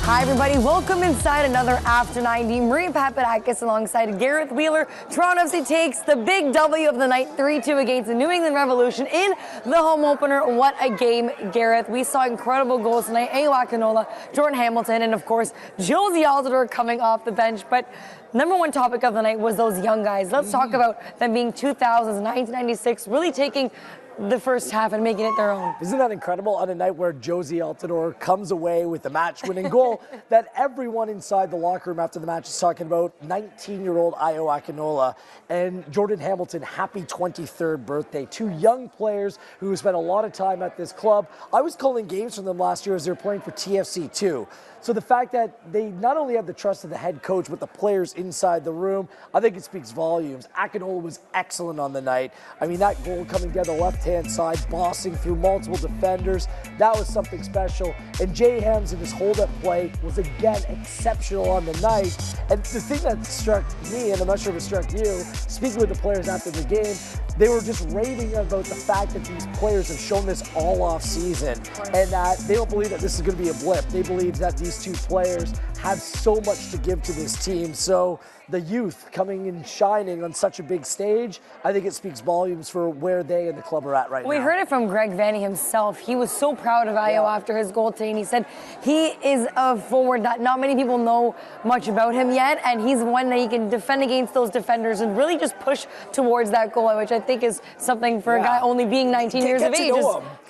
Hi everybody, welcome inside another After 90. Marie Papadakis alongside Gareth Wheeler. Toronto FC takes the big W of the night, 3-2 against the New England Revolution in the home opener. What a game, Gareth. We saw incredible goals tonight. Ayo Akinola, Jordan Hamilton, and of course, Josie Altidore coming off the bench. But number one topic of the night was those young guys. Let's talk about them being 2000s, 1996, really taking the first half and making it their own. Isn't that incredible? On a night where Josie Altidore comes away with the match-winning goal that everyone inside the locker room after the match is talking about, 19-year-old Ayo Akinola and Jordan Hamilton, happy 23rd birthday. Two young players who spent a lot of time at this club. I was calling games from them last year as they were playing for TFC 2. So the fact that they not only have the trust of the head coach, but the players inside the room, I think it speaks volumes. Akinola was excellent on the night. I mean, that goal coming down the left-hand side, bossing through multiple defenders, that was something special. And Jay Hems in his hold-up play was, again, exceptional on the night. And the thing that struck me, and I'm not sure if it struck you, speaking with the players after the game, they were just raving about the fact that these players have shown this all off season and that they don't believe that this is going to be a blip. They believe that these two players have so much to give to this team. So the youth coming and shining on such a big stage, I think it speaks volumes for where they and the club are at right now. We heard it from Greg Vanney himself. He was so proud of Ayo after his goal today, and he said he is a forward that not many people know much about him yet, and he's one that he can defend against those defenders and really just push towards that goal, which I think is something for a guy only being 19 years of age.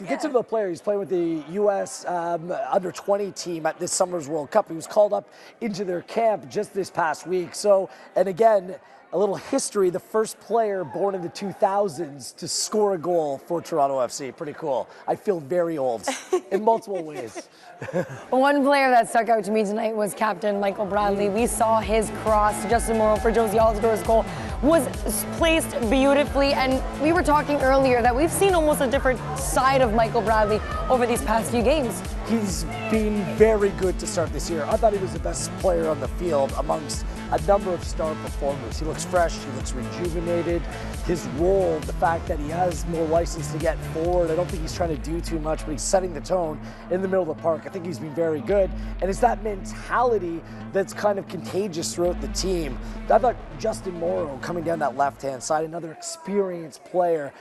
Get to know the player. He's playing with the U.S. under-20 team at this summer's World Cup. He was called up into their camp just this past week. So, and again, a little history, the first player born in the 2000s to score a goal for Toronto FC. Pretty cool. I feel very old in multiple ways. One player that stuck out to me tonight was Captain Michael Bradley. We saw his cross to Justin Morrow for Josie Altidore's goal was placed beautifully, and we were talking earlier that we've seen almost a different side of Michael Bradley over these past few games. He's been very good to start this year. I thought he was the best player on the field amongst a number of star performers. He looks fresh, he looks rejuvenated. His role, the fact that he has more license to get forward, I don't think he's trying to do too much, but he's setting the tone in the middle of the park. I think he's been very good. And it's that mentality that's kind of contagious throughout the team. I thought Justin Morrow coming down that left-hand side, another experienced player.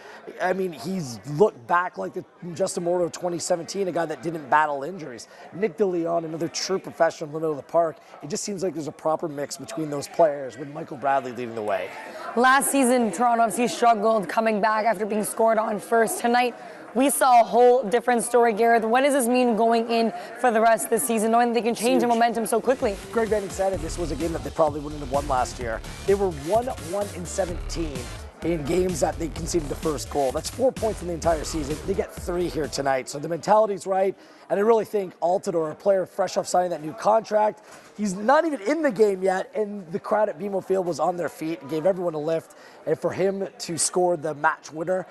I mean, he's looked back like the Justin Morrow 2017, a guy that didn't battle injuries. Nick DeLeon, another true professional in the middle of the park. It just seems like there's a proper mix between those players with Michael Bradley leading the way. Last season, Toronto FC struggled coming back after being scored on first. Tonight, we saw a whole different story, Gareth. What does this mean going in for the rest of the season, knowing that they can change the momentum so quickly? Greg Vanney said it. This was a game that they probably wouldn't have won last year. They were 1-1-17 in games that they conceded the first goal. That's 4 points in the entire season. They get 3 here tonight. So the mentality's right. And I really think Altidore, a player fresh off signing that new contract, he's not even in the game yet, and the crowd at BMO Field was on their feet and gave everyone a lift. And for him to score the match winner,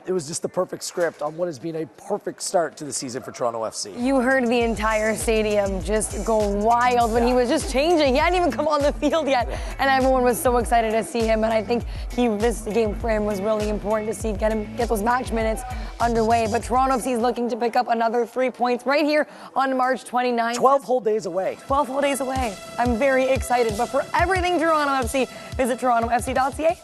it was just the perfect script on what has been a perfect start to the season for Toronto FC. You heard the entire stadium just go wild when he was just changing. He hadn't even come on the field yet, and everyone was so excited to see him. And I think this game for him was really important to see, get those match minutes underway. But Toronto FC is looking to pick up another 3 points right here on March 29th. 12 whole days away. 12 whole days away. I'm very excited. But for everything Toronto FC, visit TorontoFC.ca.